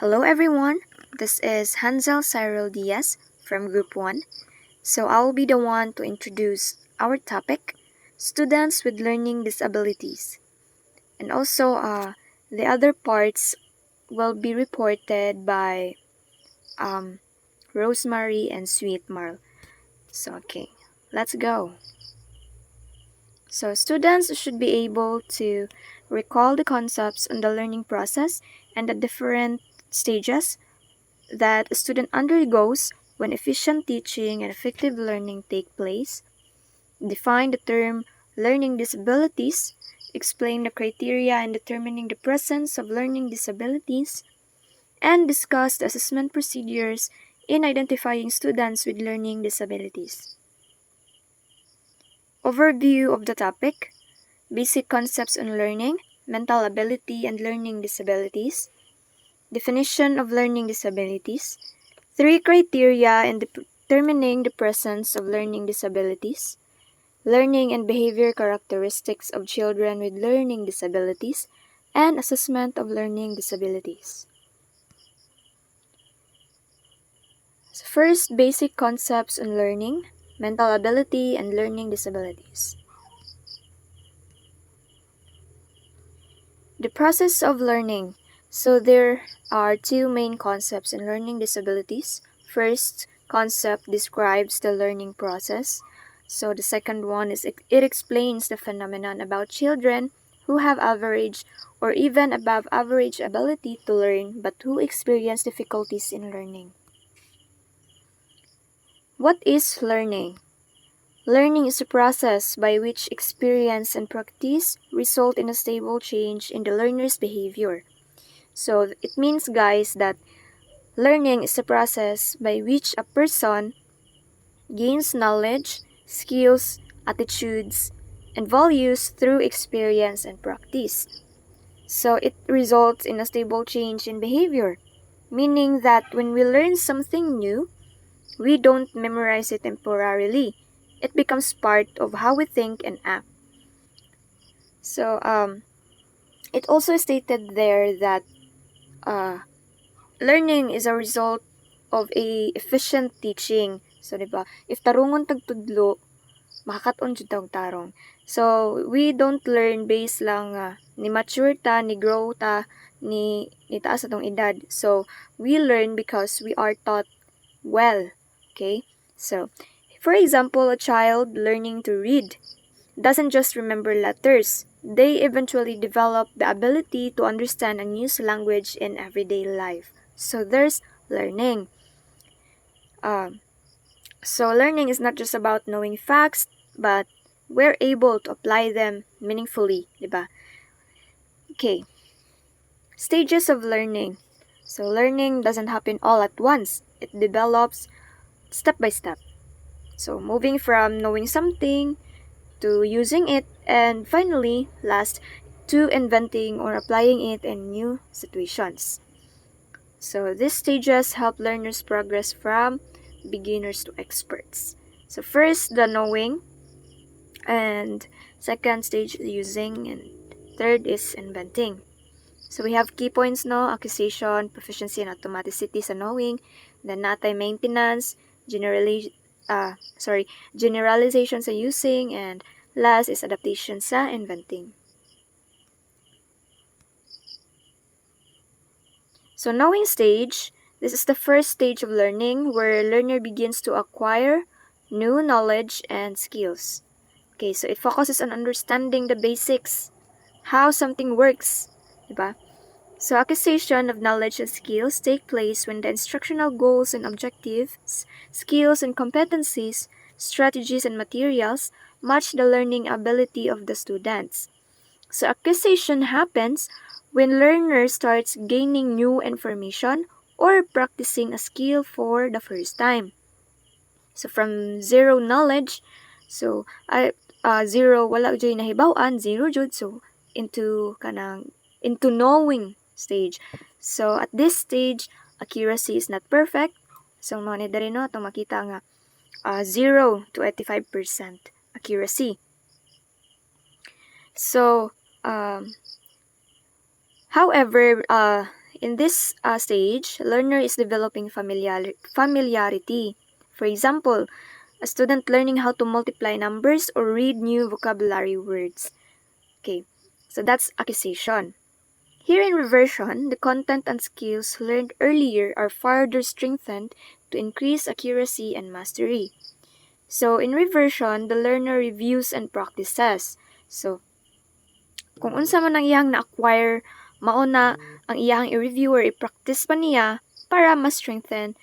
Hello everyone, this is Hanzelle Syriel Diaz from Group 1. So I'll be the one to introduce our topic, students with learning disabilities. And also the other parts will be reported by Rosemarie and Sweet Marl. So okay, let's go. So students should be able to recall the concepts on the learning process and the different stages that a student undergoes when efficient teaching and effective learning take place, define the term learning disabilities, explain the criteria in determining the presence of learning disabilities, and discuss the assessment procedures in identifying students with learning disabilities. Overview of the topic: basic concepts on learning, mental ability, and learning disabilities, definition of learning disabilities, 3 criteria in determining the presence of learning disabilities, learning and behavior characteristics of children with learning disabilities, and assessment of learning disabilities. So first, basic concepts on learning, mental ability, and learning disabilities. The process of learning. So there are 2 main concepts in learning disabilities. First concept describes the learning process. So the second one is it explains the phenomenon about children who have average or even above average ability to learn but who experience difficulties in learning. What is learning? Learning is a process by which experience and practice result in a stable change in the learner's behavior. So it means, guys, that learning is a process by which a person gains knowledge, skills, attitudes, and values through experience and practice. So it results in a stable change in behavior, meaning that when we learn something new, we don't memorize it temporarily. It becomes part of how we think and act. So it also stated there that learning is a result of a efficient teaching. So, diba? If tarungon tagtudlo, makakaton jud tag tarong. So, we don't learn based lang ni mature ta, ni grow ta, ni taas atong edad. So, we learn because we are taught well. Okay? So, for example, a child learning to read doesn't just remember letters. They eventually develop the ability to understand and use language in everyday life. So there's learning. So learning is not just about knowing facts, but we're able to apply them meaningfully, diba? Okay. Stages of learning. So learning doesn't happen all at once. It develops step by step. So moving from knowing something to using it, and finally, last, to inventing or applying it in new situations. So these stages help learners progress from beginners to experts. So first, the knowing, and second stage, using, and third is inventing. So we have key points, no? Acquisition, proficiency, and automaticity sa knowing. Then natay maintenance, generalization sa using, and last is adaptation sa inventing. So knowing stage, this is the first stage of learning where learner begins to acquire new knowledge and skills. Okay, so it focuses on understanding the basics, how something works, diba? So acquisition of knowledge and skills take place when the instructional goals and objectives, skills and competencies, strategies and materials match the learning ability of the students. So acquisition happens when learner starts gaining new information or practicing a skill for the first time. So from zero knowledge, so zero wala jud nahibaw-an, zero jud, so into knowing stage. So at this stage, accuracy is not perfect. So mo ni diri no atong makita nga 0 to 85% accuracy. So however, in this stage, learner is developing familiarity. For example, a student learning how to multiply numbers or read new vocabulary words. Okay, so that's acquisition. Here in reversion, the content and skills learned earlier are further strengthened to increase accuracy and mastery. So in reversion, the learner reviews and practices. So kung unsa man ang iyang na-acquire, mauna ang iyang i-review or i-practice pa niya para mas strengthen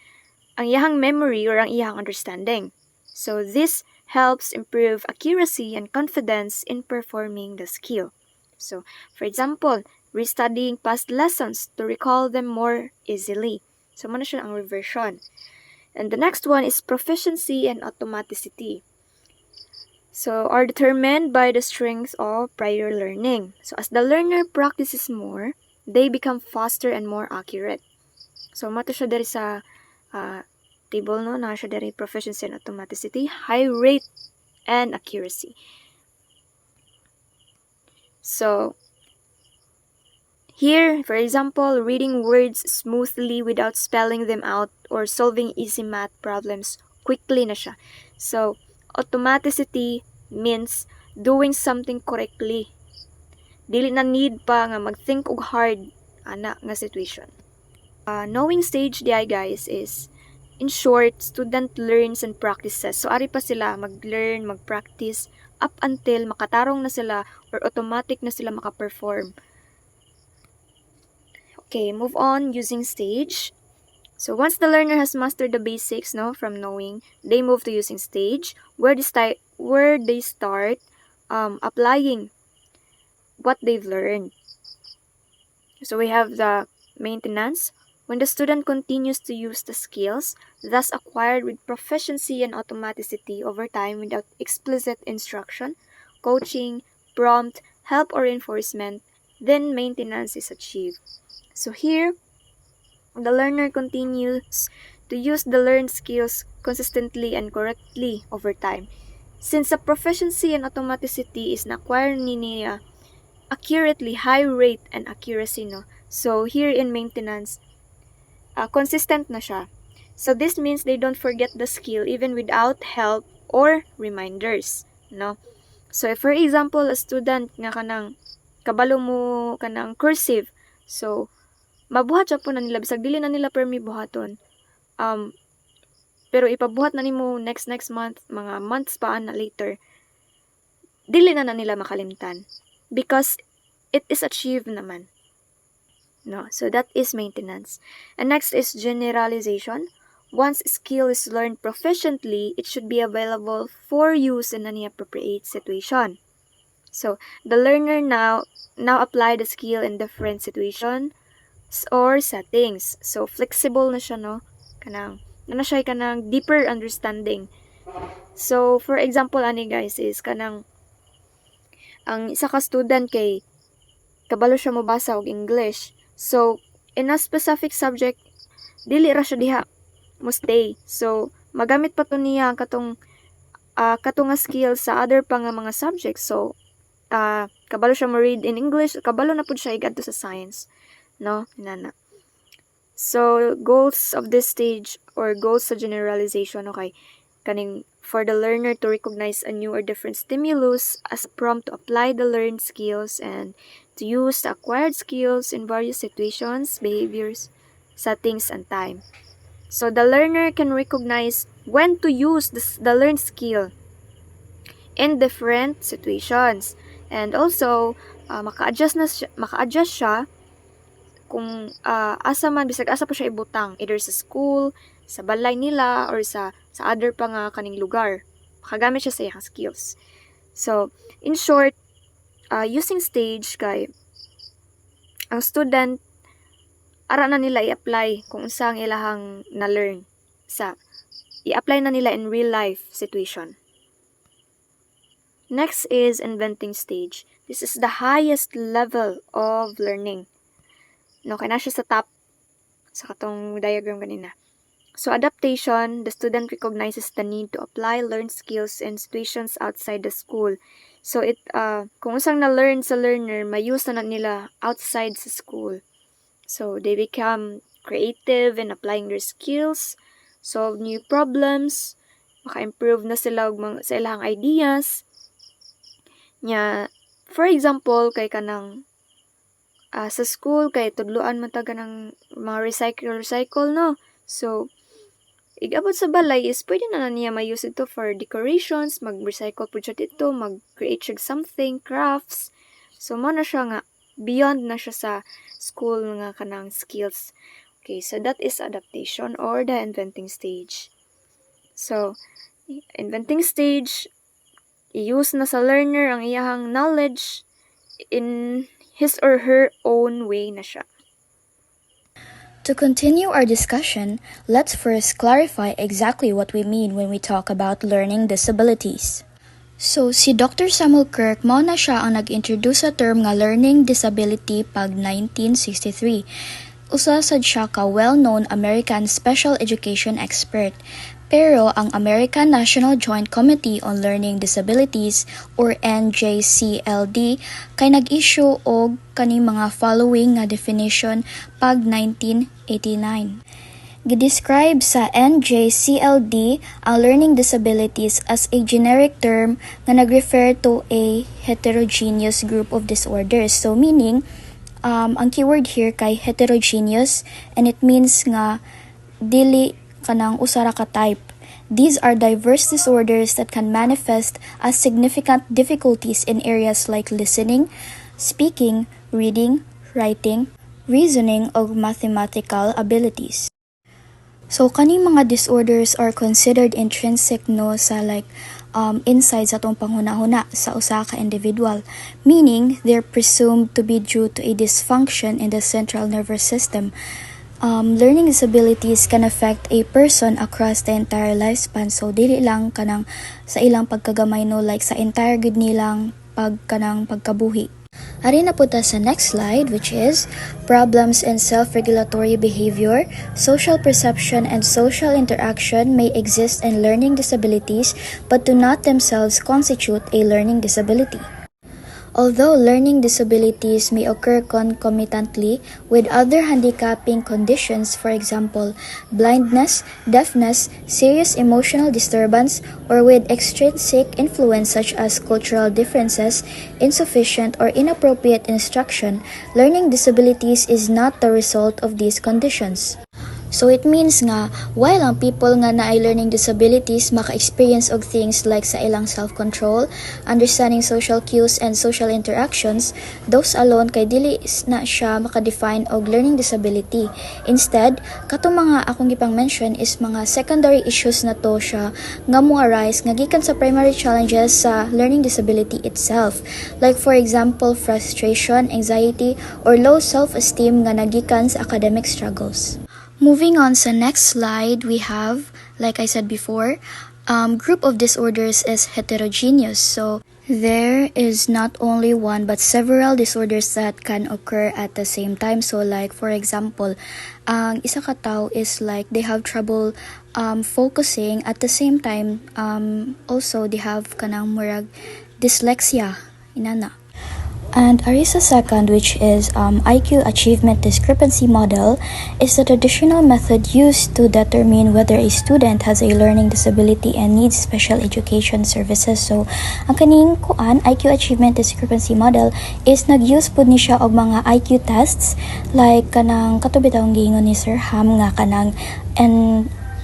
ang iyang memory or ang iyang understanding. So this helps improve accuracy and confidence in performing the skill. So for example, restudying past lessons to recall them more easily. So muna siya ang reversion. And the next one is proficiency and automaticity. So are determined by the strength of prior learning. So as the learner practices more, they become faster and more accurate. So mato siya dari sa table no, na siya dari proficiency and automaticity, high rate and accuracy. So here, for example, reading words smoothly without spelling them out or solving easy math problems quickly na siya. So automaticity means doing something correctly. Dili na need pa nga mag-think og hard ana nga situation. Knowing stage diay guys is, in short, student learns and practices. So ari pa sila mag-learn, mag-practice up until makatarong na sila or automatic na sila maka-perform. Okay, move on using stage. So once the learner has mastered the basics, no, from knowing, they move to using stage, where they start applying what they've learned. So we have the maintenance. When the student continues to use the skills thus acquired with proficiency and automaticity over time without explicit instruction, coaching, prompt, help, or reinforcement, then maintenance is achieved. So here, the learner continues to use the learned skills consistently and correctly over time. Since the proficiency and automaticity is na-acquire niya accurately, high rate and accuracy, no? So here in maintenance, consistent na siya. So this means they don't forget the skill even without help or reminders, no? So if for example, a student nga kanang kabalo mo kanang cursive, so mabuhat siya po na nila, bisag dili na nila permi buhaton. Pero ipabuhat na nimo next month, mga months pa na later, dili na nila makalimtan. Because it is achieved naman. No, so that is maintenance. And next is generalization. Once skill is learned proficiently, it should be available for use in any appropriate situation. So the learner now apply the skill in different situations or settings. So flexible na siya, no? Kanang na siya kanang deeper understanding. So for example ani guys is kanang ang isa ka student kay kabalo siya mobasa og English. So in a specific subject dili ra siya diha mo stay. So magamit pa to niya katong nga skill sa other pa nga mga subjects. So kabalo siya mo read in English, kabalo na pud siya igadto sa science, no? Inana. So goals of this stage or goals sa generalization, okay, kaning for the learner to recognize a new or different stimulus as prompt to apply the learned skills and to use the acquired skills in various situations, behaviors, settings, and time. So the learner can recognize when to use the learned skill in different situations, and also maka-adjust siya kung asa man, bisag asa pa siya ibutang, either sa school, sa balay nila, or sa other pa nga kaning lugar. Makagamit siya sa iyang skills. So in short, using stage kay ang student ara na nila i-apply kung unsa ang ilahang na-learn sa i-apply na nila in real life situation. Next is inventing stage. This is the highest level of learning. No, kaya na siya sa top sa katong diagram kanina. So adaptation, the student recognizes the need to apply learned skills in situations outside the school. So it kung unsang na-learn sa learner, may use na nila outside sa school. So they become creative in applying their skills, solve new problems, maka-improve na sila sa ilang ideas. Nya, for example, kay kanang sa school, kay tudluan mo taga ng mga recycle, no? So, igabot sa balay is pwede na niya ma-use ito for decorations, mag-recycle po siya dito, mag-create siya something, crafts. So, mo na siya nga, beyond na siya sa school nga kanang skills. Okay, so that is adaptation or the inventing stage. So, inventing stage, i-use na sa learner ang iyahang knowledge in his or her own way na siya. To continue our discussion, let's first clarify exactly what we mean when we talk about learning disabilities. So, si Dr. Samuel Kirk, mao na siya ang nag-introduce sa term nga learning disability pag 1963. Usa sad siya ka well-known American special education expert. Pero ang American National Joint Committee on Learning Disabilities or NJCLD kay nag-issue og kaning mga following nga definition pag 1989. Gidescribe sa NJCLD ang learning disabilities as a generic term nga nag-refer to a heterogeneous group of disorders. So meaning, ang keyword here kay heterogeneous, and it means nga dili kanang usara ka type. These are diverse disorders that can manifest as significant difficulties in areas like listening, speaking, reading, writing, reasoning, o mathematical abilities. So, kaning mga disorders are considered intrinsic no sa inside sa atong panghuna-huna sa usa ka individual, meaning they're presumed to be due to a dysfunction in the central nervous system. Learning disabilities can affect a person across the entire lifespan. So, dili lang kanang sa ilang pagkagamay no, like sa entire good nilang pagkabuhi. Ari na po ta sa next slide, which is problems in self-regulatory behavior. Social perception and social interaction may exist in learning disabilities but do not themselves constitute a learning disability. Although learning disabilities may occur concomitantly with other handicapping conditions, for example, blindness, deafness, serious emotional disturbance, or with extrinsic influence such as cultural differences, insufficient or inappropriate instruction, learning disabilities is not the result of these conditions. So it means nga, while ang people nga naay learning disabilities maka-experience og things like sa ilang self-control, understanding social cues and social interactions, those alone kay dili na siya maka-define og learning disability. Instead, katong mga akong gipang mention is mga secondary issues na to siya nga mo arise nga gikan sa primary challenges sa learning disability itself. Like for example, frustration, anxiety, or low self-esteem nga nagikan sa academic struggles. Moving on sa next slide, we have, like I said before, group of disorders is heterogeneous. So there is not only one but several disorders that can occur at the same time. So like for example, ang isa ka tao is like they have trouble focusing at the same time. Also they have kanang murag dyslexia inana. And Arisa second, which is IQ Achievement Discrepancy Model, is the traditional method used to determine whether a student has a learning disability and needs special education services. So, ang kaning kuan, IQ Achievement Discrepancy Model, is nag-use po ni siya og mga IQ tests, like kanang katubitang gingon ni Sir Ham nga kanang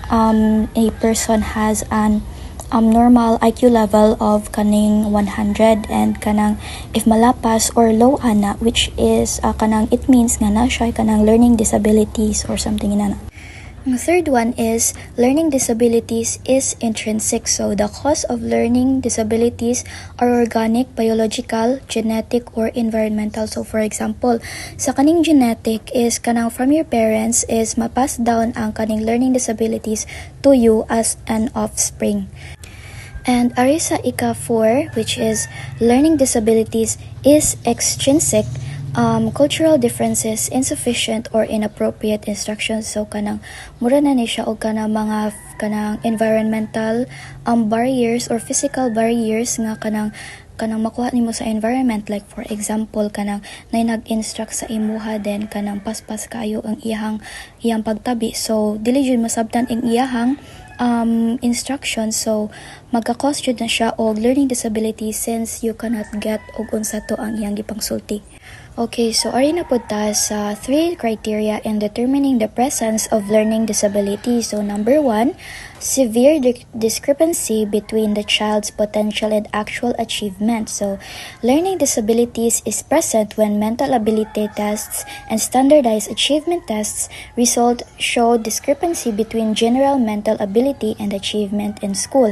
a person has an normal IQ level of kaning 100 and kanang if malapas or low ana, which is kanang it means nga na siya kanang learning disabilities or something inana. The third one is learning disabilities is intrinsic. So the cause of learning disabilities are organic, biological, genetic, or environmental. So for example, sa kaning genetic is kanang from your parents is mapass down ang kaning learning disabilities to you as an offspring. And Arisa Ika 4, which is learning disabilities is extrinsic, cultural differences, insufficient or inappropriate instructions. So kanang mura na ni siya og kanang mga kanang environmental barriers or physical barriers nga kanang kanang makuha nimo sa environment, like for example kanang nay nag-instruct sa imuha, then kanang paspas kayo ang iyang pagtabi, so dili jud masabtan ang iyahang instructions, so magka-cause jud na siya og learning disability since you cannot get og unsa to ang iyang gipangsulti. Okay, so ari na pud ta sa 3 criteria in determining the presence of learning disability. So number 1, severe discrepancy between the child's potential and actual achievement. So learning disabilities is present when mental ability tests and standardized achievement tests result show discrepancy between general mental ability and achievement in school.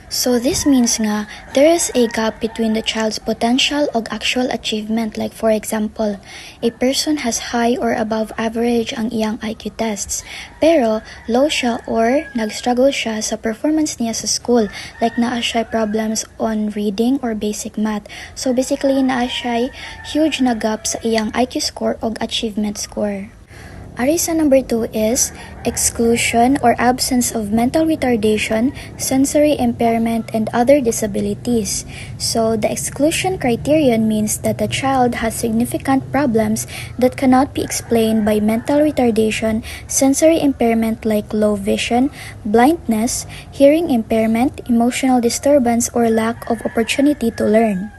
So this means nga there is a gap between the child's potential og actual achievement. Like for example, a person has high or above average ang iyang IQ tests, pero low siya or nag-struggle siya sa performance niya sa school. Like naa siya problems on reading or basic math. So basically naa siya huge na gap sa iyang IQ score og achievement score. Ari sa number 2 is exclusion or absence of mental retardation, sensory impairment, and other disabilities. So the exclusion criterion means that the child has significant problems that cannot be explained by mental retardation, sensory impairment like low vision, blindness, hearing impairment, emotional disturbance, or lack of opportunity to learn.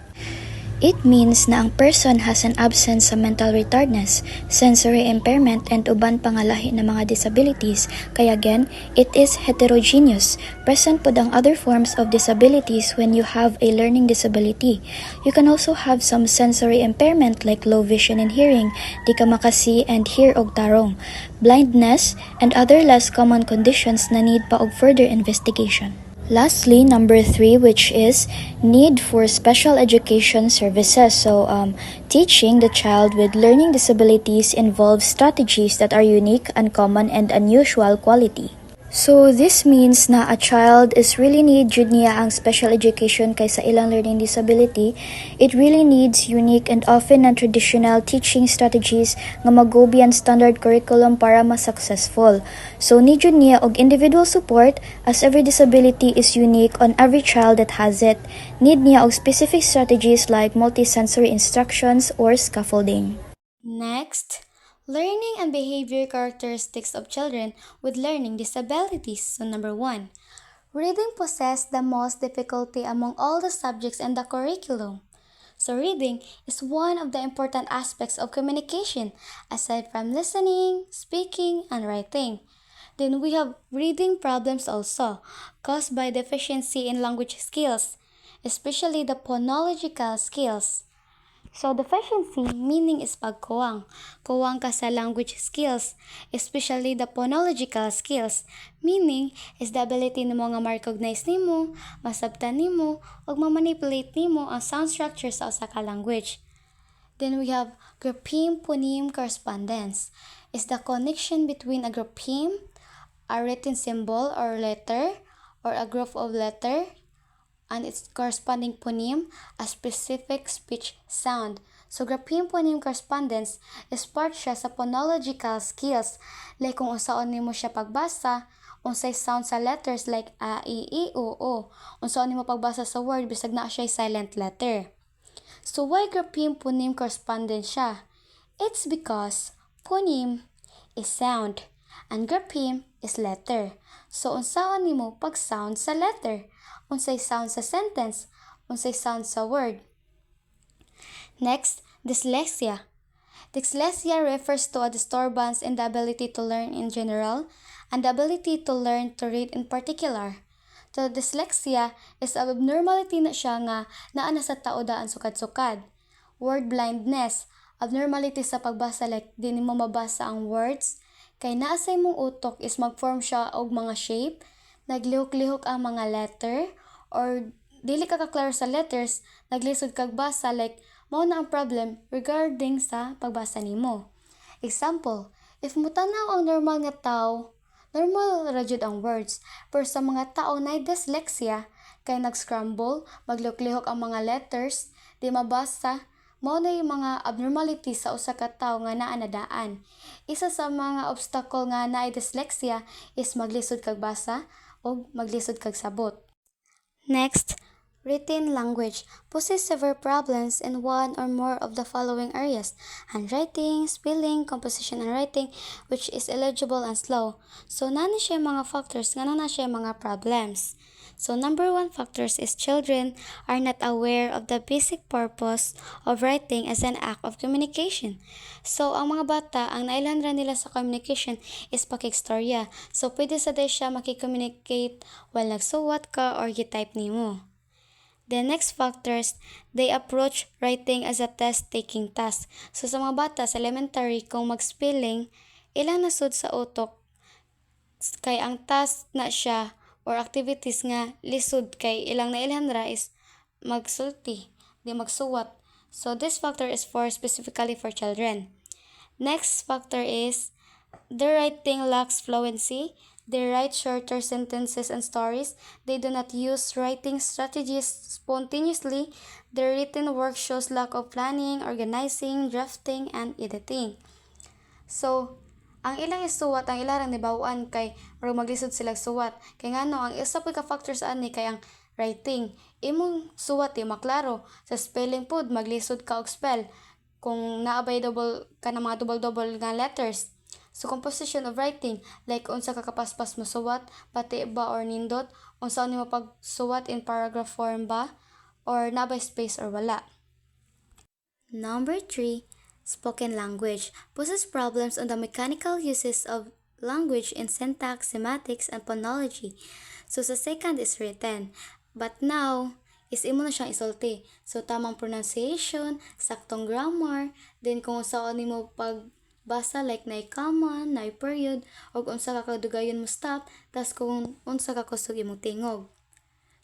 It means na ang person has an absence sa mental retardness, sensory impairment, and uban pangalahi na mga disabilities. Kaya again, it is heterogeneous. Present po ang other forms of disabilities when you have a learning disability. You can also have some sensory impairment like low vision and hearing, di ka makasi and hear og tarong, blindness, and other less common conditions na need pa og further investigation. Lastly, number 3, which is need for special education services. So, teaching the child with learning disabilities involves strategies that are unique, uncommon, and unusual quality. So, this means na a child is really need jud niya ang special education kaysa ilang learning disability. It really needs unique and often non-traditional teaching strategies nga mag-go beyond standard curriculum para ma-successful. So, need jud niya og individual support as every disability is unique on every child that has it. Need niya og specific strategies like multisensory instructions or scaffolding. Next, learning and behavior characteristics of children with learning disabilities. So number 1, reading possesses the most difficulty among all the subjects in the curriculum. So reading is one of the important aspects of communication aside from listening, speaking, and writing. Then we have reading problems also caused by deficiency in language skills, especially the phonological skills. So, deficiency meaning is pagkuwang. Kuwang ka sa language skills, especially the phonological skills. Meaning is the ability nimo nga ma-recognize nimo, masabtan nimo, ug ma-manipulate nimo ang sound structure sa usa ka language. Then we have grapheme-phoneme correspondence. Is the connection between a grapheme, a written symbol or letter, or a group of letter, and its corresponding phoneme, a specific speech sound. So, grapheme-phoneme correspondence is part siya sa phonological skills. Like kung unsaon nimo siya pagbasa, unsay sound sa letters like a, i, u, o. Unsaon nimo pagbasa sa word bisag naa siya silent letter. So, why grapheme-phoneme correspondence siya? It's because phoneme is sound and grapheme is letter. So, unsaon nimo pag-sound sa letter? Unsay sound sa sentence, unsay sound sa word. Next, dyslexia. Dyslexia refers to a disturbance in the ability to learn in general and the ability to learn to read in particular. So, dyslexia is a abnormality na siya nga naa na sa tao daan sukad-sukad. Word blindness, abnormality sa pagbasa like di nimo mabasa ang words, kay naa sa imong utok is mag-form siya og mga shape, naglihok-lihok ang mga letter, or dili ka ka-clear sa letters, naglisod kag basa like mao na ang problem regarding sa pagbasa nimo. Example, if mutanaw ang normal nga tawo, normal ra jud ang words, pero sa mga tao na dyslexia, kay nag-scramble, maglihok-lihok ang mga letters, di mabasa, mao na yung mga abnormality sa usa ka tawo nga naa na daan. Isa sa mga obstacle nga naay dyslexia is maglisod kag basa o maglisod kag sabot. Next, Written language poses severe problems in one or more of the following areas: handwriting, spelling, composition and writing, which is illegible and slow. So, nani siya mga factors, nga na siya mga problems. So, number one factors is children are not aware of the basic purpose of writing as an act of communication. So, ang mga bata, ang nailanran nila sa communication is pakikstorya. So, pwede sa day siya makicommunicate while nagsuwat ka or gitype nimo. The next factors, they approach writing as a test-taking task. So, sa mga bata sa elementary, kung mag-spelling, ilang nasud sa utok kay ang task na siya or activities nga lisod kay ilang na ilhandra is magsulti, di magsuwat. So this factor is for specifically for children. Next factor is the writing lacks fluency. They write shorter sentences and stories. They do not use writing strategies spontaneously. Their written work shows lack of planning, organizing, drafting, and editing. So, ang ilang isuwat, ang ilarang nibawaan kay or maglisod sila suwat. Kay ngano ang isa pa ka factors ani kay ang writing. Imong suwat di maklaro. Sa spelling pod maglisod ka og spell. Kung naabay double ka na mga double nga letters. So composition of writing, like unsa ka kapaspas mo suwat, pati ba or nindot, unsa nimo pagsuwat in paragraph form ba, or nabay space or wala. Number 3, spoken language poses problems on the mechanical uses of language in syntax, semantics, and phonology. So sa second is written, but now is imo na siyang isulti. So tamang pronunciation, saktong grammar, then kung saan nimo pagbasa like na comma, na period, o unsa ka kadugayon mo stop, tas kung unsa ka kusog imong tingog.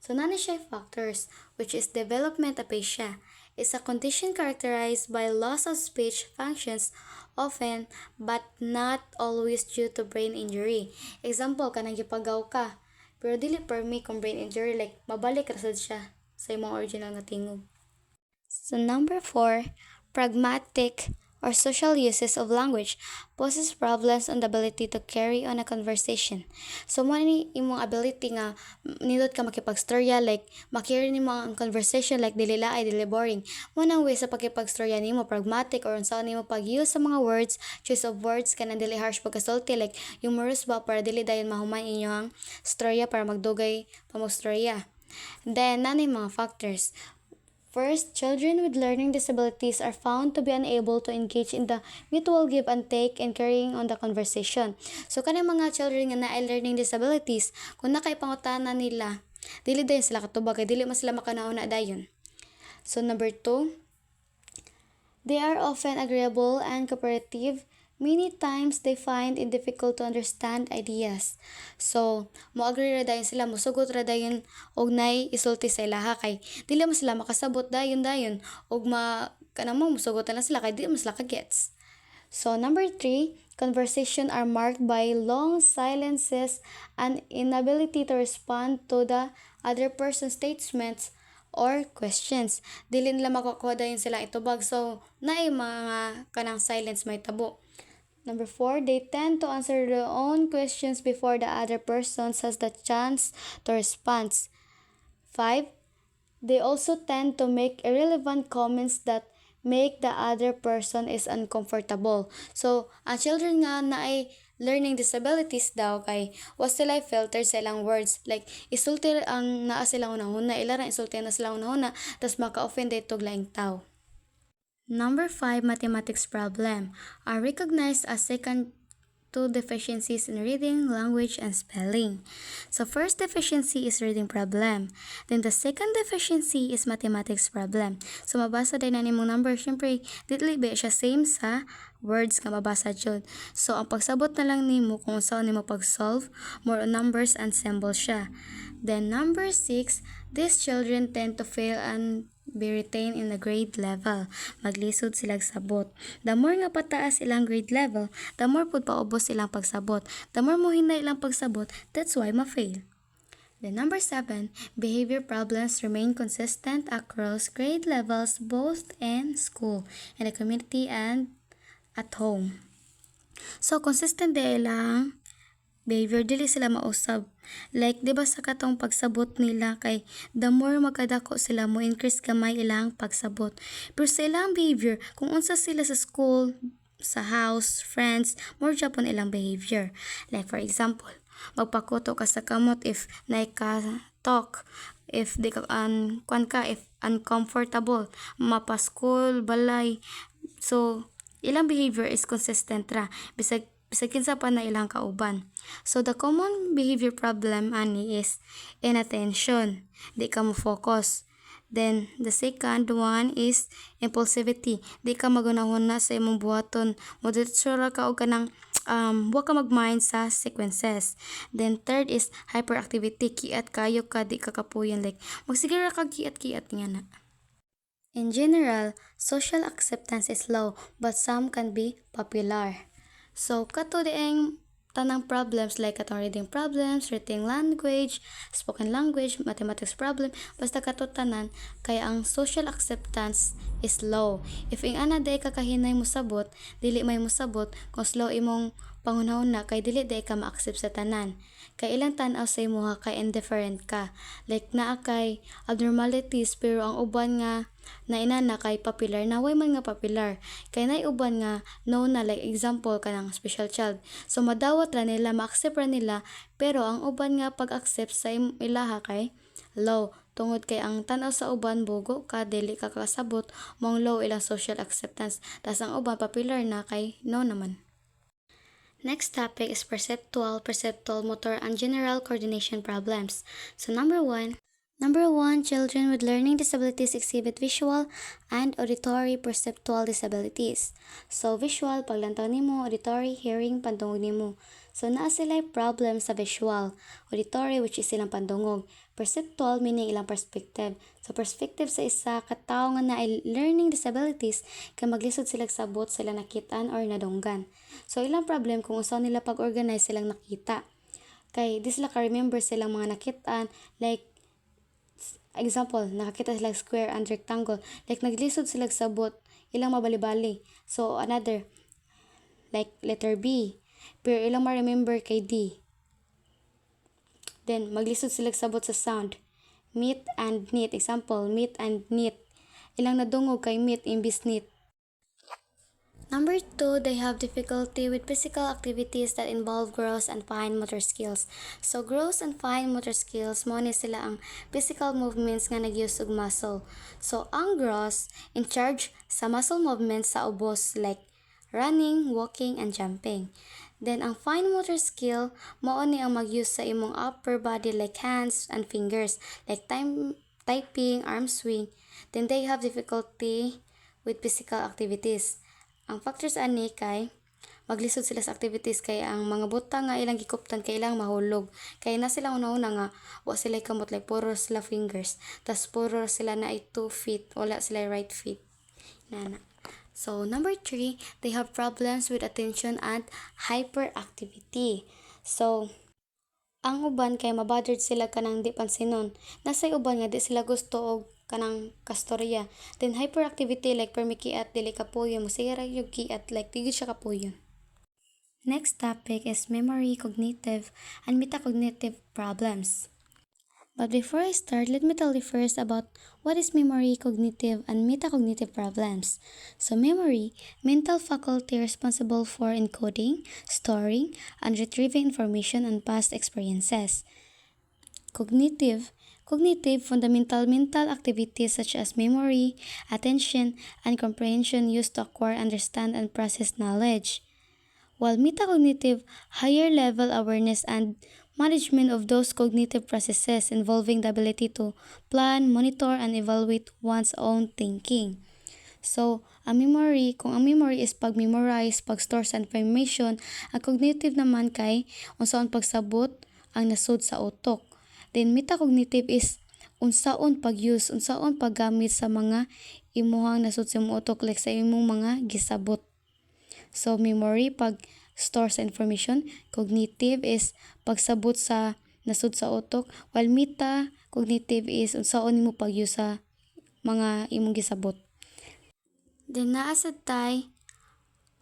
So nani siya factors, which is development aphasia, is a condition characterized by loss of speech functions, often but not always due to brain injury. Example, kanang gipagaw ka, pero dili permi kung brain injury, like mabalik rasad siya sa imong original nga tingog. So number 4, pragmatic or social uses of language poses problems on the ability to carry on a conversation. So mo ni imong ability nga nindot ka makipagstorya, like makiri nimo ang conversation like dili laay, dili boring. Mo nang way sa pakipagstorya nimo pragmatic or unsa nimo pag-use sa mga words, choice of words kanang dili harsh pagkasulti, like humorous ba para dili dayon mahuman inyong storya para magdugay pamogstorya. Then nani mga factors. First, children with learning disabilities are found to be unable to engage in the mutual give and take and carrying on the conversation. So, kanang mga children nga naay learning disabilities, kung nakay pangutana nila, dili dayon sila katubag, kay dili man sila makanauna dayon. So, number 2, they are often agreeable and cooperative. Many times, they find it difficult to understand ideas. So, mo-agree ra dayon sila, musugot ra dayon og nay isulti sa ilaha kay dili man sila makasabot dayon og kanamo musugot na lang sila kay dili man sila ka-gets. So, number 3, conversation are marked by long silences and inability to respond to the other person's statements or questions. Dili nila makakuha dayon sila itubag. So, naay mga kanang silence may tabo. Number 4, they tend to answer their own questions before the other person has the chance to respond. 5, they also tend to make irrelevant comments that make the other person is uncomfortable. So, ang children nga na ay learning disabilities daw kay was sila filter sa ilang words. Like, isulti ang naa silang unahuna, ilarang isulti na silang unahuna, tas maka-offend itog laing tao. Number 5, mathematics problem are recognized as second to deficiencies in reading, language, and spelling. So first deficiency is reading problem. Then the second deficiency is mathematics problem. So mabasa din na nimong number, syempre, dili ba siya same sa words nga mabasa jud. So ang pagsabot na lang nimo kung saan nimo pag-solve, more on numbers and symbols siya. Then number 6, these children tend to fail and be retained in the grade level. Maglisod silang sabot. The more nga pataas ilang grade level, the more pud paubos ilang pagsabot. The more mo hinay ilang pagsabot, that's why ma-fail. Then number 7, behavior problems remain consistent across grade levels both in school, in the community, and at home. So consistent din ilang behavior dili sila mausab. Like di ba sa katong pagsabot nila kay the more magkadako sila mo increase gamay ilang pagsabot. Pero sa ilang behavior kung unsa sila sa school, sa house, friends, more Japon ilang behavior. Like for example, magpakuto ka sa kamot if naay ka talk, if di ka kwan ka, if uncomfortable, mapaskol, balay. So ilang behavior is consistent ra bisag kinsa pa na ilang kauban. So the common behavior problem ani is inattention, di ka mo focus. Then the second one is impulsivity, di ka magunahuna sa imong buhaton, moditso ra ka og kanang wa ka mag-mind sa sequences. Then third is hyperactivity, kiat kayo ka, di ka kapuyon, like magsige ra ka kiat-kiat nga na. In general, social acceptance is low, but some can be popular. So, kato dieng tanang problems like katong reading problems, writing language, spoken language, mathematics problem, basta kato tanan kay ang social acceptance is low. If ing ana day ka kahinay mo sabot, dili may mo sabot kung slow imong panghunahuna kay dili day ka ma-accept sa tanan. Kay ilang tan-aw sa imuha kay indifferent ka. Like naa kay abnormalities pero ang uban nga na inana kay popular na way man nga popular. Kay nay uban nga no na like example kanang special child. So madawat ra nila, ma-accept ra nila pero ang uban nga pag-accept sa ilaha kay low. Tungod kay ang tan-aw sa uban bugo ka, dili ka kasabot, mong low ilang social acceptance. Tas ang uban popular na kay no naman. Next topic is perceptual, motor, and general coordination problems. So number one, children with learning disabilities exhibit visual and auditory perceptual disabilities. So visual, paglantaw nimo, auditory, hearing, pandungog nimo. So naa sila problem sa visual, auditory which is silang pandungog, perceptual meaning ilang perspective. So perspective sa isa katawo nga naay learning disabilities kay maglisod sila sabot sila nakitaan or nadunggan. So ilang problem kung usaw nila pag-organize silang nakita. Kay di sila ka-remember silang mga nakitaan, like example, nakakita sila square and rectangle, like naglisod sila sabot ilang mabali-bali. So another like letter B, pero ilang ma-remember kay D. Then maglisod sila sabot sa sound, meet and knit. Example, meet and knit, ilang nadungog kay meet imbis knit. Number two, they have difficulty with physical activities that involve gross and fine motor skills. So gross and fine motor skills mo ni sila ang physical movements nga nag-use og muscle. So ang gross in charge sa muscle movements sa ubos like running, walking, and jumping. Then ang fine motor skill mao ni ang mag-use sa imong upper body like hands and fingers like typing, arm swing. Then they have difficulty with physical activities. Ang factors ani kay maglisod sila sa activities kay ang mga butang nga ilang gikuptan kay ilang mahulog. Kay na sila una-una nga wa sila kamot like puro sila fingers. Tas puro sila na 2 feet, wala sila right feet. Nana. So number 3, they have problems with attention and hyperactivity. So ang uban kay mabothered sila kanang di pansinon. Nasay uban nga di sila gusto og kanang kastorya. Then hyperactivity like permikiat dili kapuyon, musira yung kiat like tigid siya kapuyon. Next topic is memory, cognitive, and metacognitive problems. But before I start, let me tell you first about what is memory, cognitive, and metacognitive problems. So memory, mental faculty responsible for encoding, storing, and retrieving information and past experiences. Cognitive, fundamental mental activities such as memory, attention, and comprehension used to acquire, understand, and process knowledge. While metacognitive, higher level awareness and management of those cognitive processes involving the ability to plan, monitor, and evaluate one's own thinking. So, kung ang memory is pag-memorize, pag-store sa information, ang cognitive naman kay unsaon pagsabot ang nasud sa utok. Then metacognitive is unsaon pag-use, unsaon paggamit sa mga imuhang nasud sa imong utok like sa imong mga gisabot. So memory pag-store sa information, cognitive is pagsabot sa nasud sa utok, while metacognitive is unsaon nimo pag-use sa mga imong gisabot. Then naa sad tay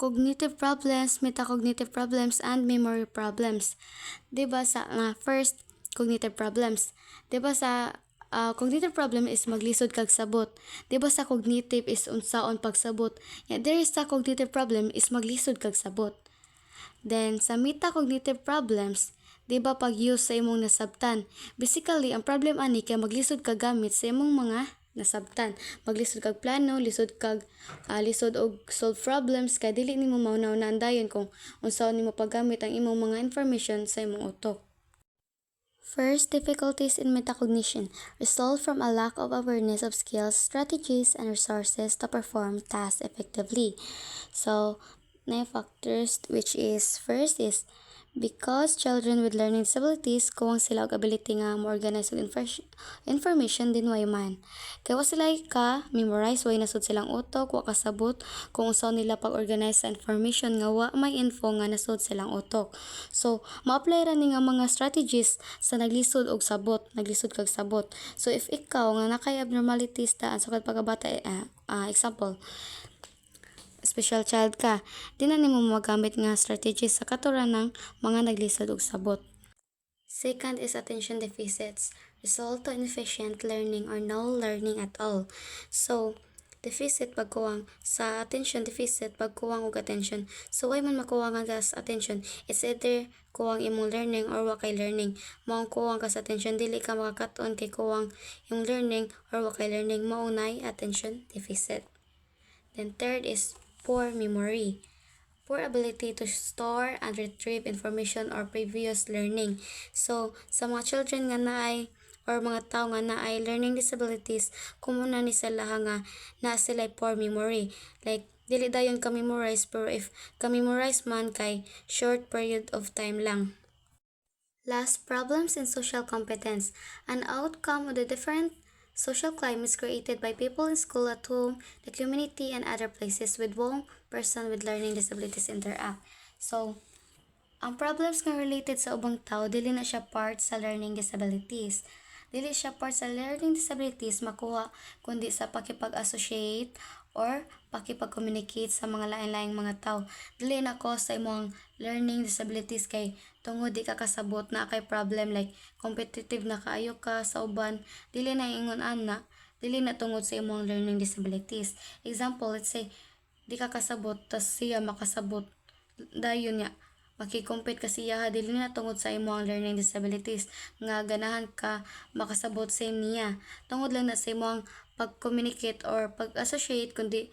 cognitive problems, metacognitive problems, and memory problems. Diba sa first, cognitive problems. Diba sa cognitive problem is maglisod kag sabot. Diba sa cognitive is unsaon pagsabot. There is sa cognitive problem is maglisod kag sabot. Then sa metacognitive problems, diba pag-use sa imong nasabtan. Basically, ang problem ani kay maglisod kag gamit sa imong mga nasabtan. Maglisod kag plano, lisod og solve problems kay dili nimo maunaw-unahan dayon kung unsaon nimo paggamit ang imong mga information sa imong utok. First, difficulties in metacognition result from a lack of awareness of skills, strategies, and resources to perform tasks effectively. So, na factors which is first is because children with learning disabilities kuwang sila og ability nga mo-organize og information din way man. Kay wa sila ka memorize, way nasud silang utok, wa kasabot kung unsaon nila pag-organize sa information nga wa may info nga nasud silang utok. So, ma-apply ra ni nga mga strategies sa naglisod og sabot, naglisod kag sabot. So, if ikaw nga nakay abnormalities ta sa pagkabata, example, special child ka, di na nimo magamit nga strategies sa katuran ng mga naglisod og sabot. Second is attention deficits, result to inefficient learning or no learning at all. So, deficit pagkuwang sa attention deficit pagkuwang og attention. So, way man makuwangan ka sa attention, it's either kuwang imong learning or wa kay learning. Mao kuwang ka sa attention, dili ka makakaton kay kuwang yung learning or wa kay learning, mao nay attention deficit. Then third is poor memory. Poor ability to store and retrieve information or previous learning. So, sa mga children nga naay or mga tao nga naay learning disabilities, kumuna ni sila nga na sila poor memory. Like, dili dayon ka-memorize, pero if ka-memorize man kay short period of time lang. Last, problems in social competence, an outcome of the different social climates created by people in school, at home, the community, and other places with whom person with learning disabilities interact. So, ang problems nga related sa ubang tao, dili na siya part sa learning disabilities. Dili siya part sa learning disabilities makuha kundi sa pakipag-associate or pakipag-communicate sa mga lain-laing mga tao. Dili na ko sa imong learning disabilities kay tungod di ka kasabot na kay problem, like competitive na kaayo ka sa uban, dili na ingon ana, dili na tungod sa imong learning disabilities. Example, let's say di ka kasabot tas siya makasabot, dayon nga makikompete ka siya, dili na tungod sa imong learning disabilities nga ganahan ka makasabot sa niya, tungod lang na sa imong pag-communicate or pag-associate, kundi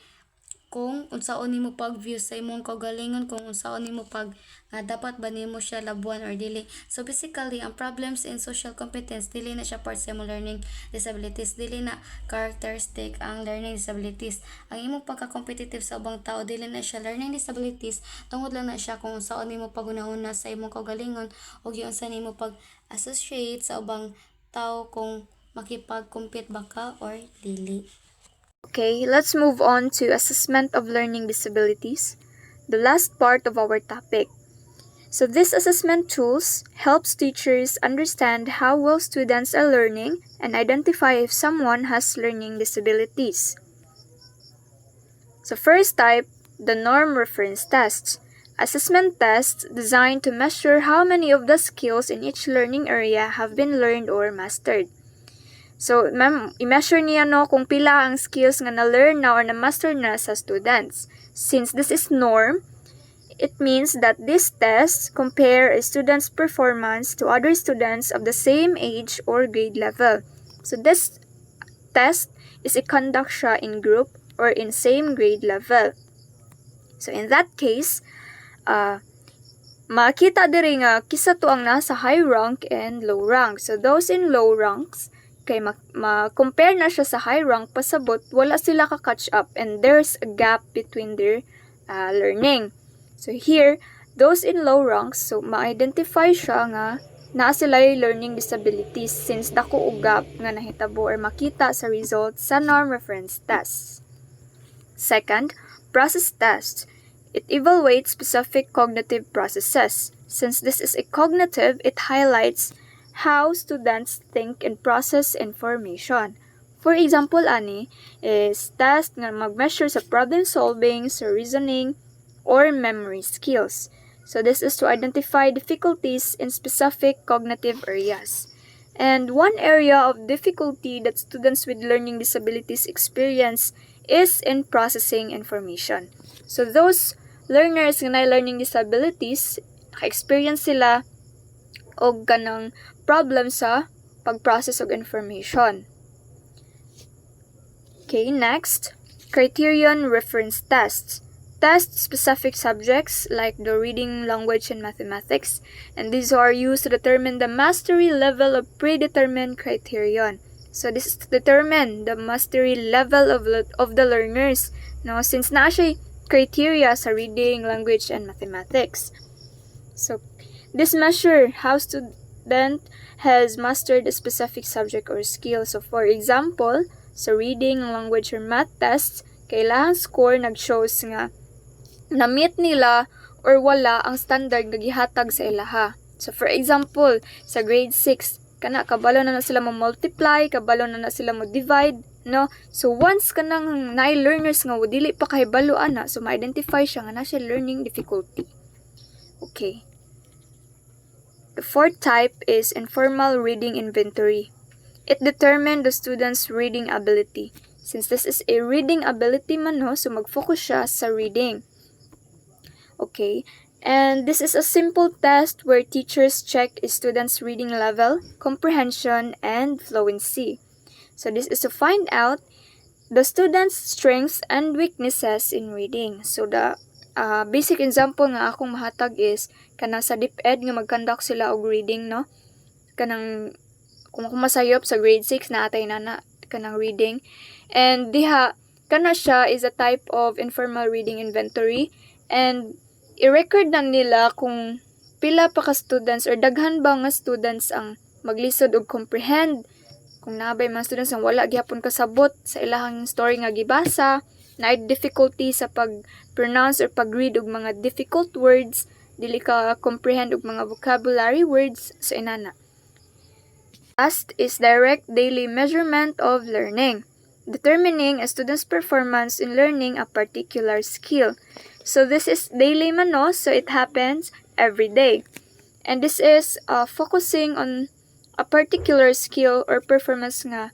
kung unsaon nimo pag-view sa imong kaugalingon, kung unsaon nimo pag nga dapat ba nimo siya labuan or dili. So basically, ang problems in social competence dili na siya part sa imong learning disabilities, dili na characteristic ang learning disabilities. Ang imong pagka-competitive sa ubang tao, dili na siya learning disabilities, tungod lang na siya kung unsaon nimo pag-una-una sa imong kaugalingon o giunsa nimo pag-associate sa ubang tao, kung makipag-compete ba ka or dili. Okay, let's move on to assessment of learning disabilities, the last part of our topic. So these assessment tools helps teachers understand how well students are learning and identify if someone has learning disabilities. So first type, the norm reference tests. Assessment tests designed to measure how many of the skills in each learning area have been learned or mastered. So, i-measure niya kung pila ang skills nga na-learn na or na-master na sa students. Since this is norm, it means that these tests compare a student's performance to other students of the same age or grade level. So, this test is i-conduct siya in group or in same grade level. So, in that case, makita diri nga kisa to ang nasa high rank and low rank. So, those in low ranks, kay ma-compare na siya sa high rank, pasabot wala sila ka-catch up and there's a gap between their learning. So here, those in low ranks, so ma-identify siya nga naa sila learning disabilities since dako og gap nga nahitabo or makita sa results sa norm reference tests. Second, process test. It evaluates specific cognitive processes. Since this is a cognitive, it highlights how students think and process information. For example, ani is test nga mag-measure sa problem solving, sa reasoning, or memory skills. So this is to identify difficulties in specific cognitive areas. And one area of difficulty that students with learning disabilities experience is in processing information. So those learners nga na learning disabilities, naka-experience sila og kanang problem sa pag-process og information. Okay, next, criterion reference tests. Test specific subjects like the reading, language, and mathematics, and these are used to determine the mastery level of predetermined criterion. So this is to determine the mastery level of the learners. No, since na siya criteria sa reading, language, and mathematics. So this measure how student has mastered a specific subject or skill. So for example, sa reading, language, or math tests, kailangan score nag-shows nga na-meet nila or wala ang standard nga gihatag sa ilaha. So for example, sa grade 6, kabalo na sila mo multiply, kabalo na sila mo divide, no? So once kanang learners nga dili pa kahibalo ana, so ma-identify siya nga na siya learning difficulty. Okay. The fourth type is informal reading inventory. It determines the student's reading ability. Since this is a reading ability man, no, so mag-focus siya sa reading. Okay, and this is a simple test where teachers check a student's reading level, comprehension, and fluency. So this is to find out the student's strengths and weaknesses in reading. So the basic example nga akong mahatag is kanang sa DepEd nga mag-conduct sila og reading, no? Kanang kung ako masayop sa grade 6 na atay na kanang reading. And diha kana siya is a type of informal reading inventory, and i-record na nila kung pila pa ka students or daghan ba nga students ang maglisod og comprehend, kung nabay mga students ang wala gihapon kasabot sa ilahang story nga gibasa, na difficulty sa pag-pronounce or pag-read og mga difficult words, dili ka comprehend og mga vocabulary words, so inana. Last is direct daily measurement of learning, determining a student's performance in learning a particular skill. So this is daily man, no? So it happens every day. And this is focusing on a particular skill or performance nga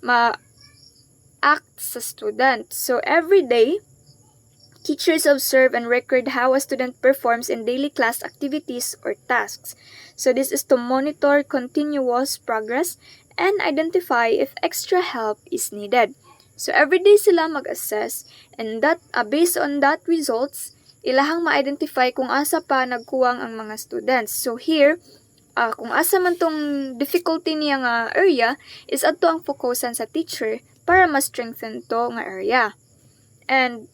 ma-act sa student. So every day, teachers observe and record how a student performs in daily class activities or tasks. So this is to monitor continuous progress and identify if extra help is needed. So every day sila mag-assess, and that based on that results, ilahang ma-identify kung asa pa nagkuwang ang mga students. So here, kung asa man tong difficulty niya nga area, is adto ang focusan sa teacher para ma-strengthen to nga area. And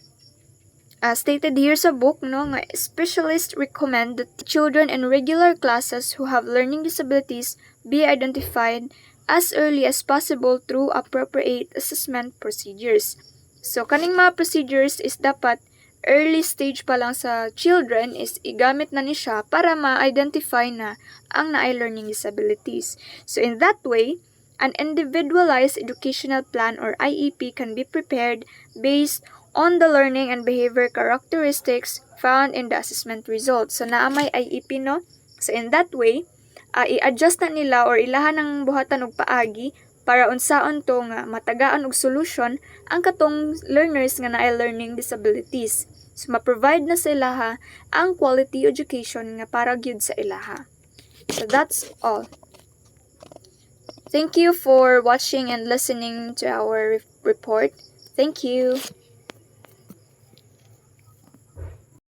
stated here sa book, no, nga specialists recommend that children in regular classes who have learning disabilities be identified as early as possible through appropriate assessment procedures. So kaning mga procedures is dapat early stage pa lang sa children is igamit na ni siya para ma-identify na ang naay learning disabilities. So in that way, an individualized educational plan or IEP can be prepared based on the learning and behavior characteristics found in the assessment results. So naa may IEP, no? So in that way, i-adjust na nila or ilahan ng buhatan og paagi para unsaon to nga matagaan og solution ang katong learners nga naay learning disabilities. So ma-provide na sa ilaha ang quality education nga para gyud sa ilaha. So that's all. Thank you for watching and listening to our report. Thank you.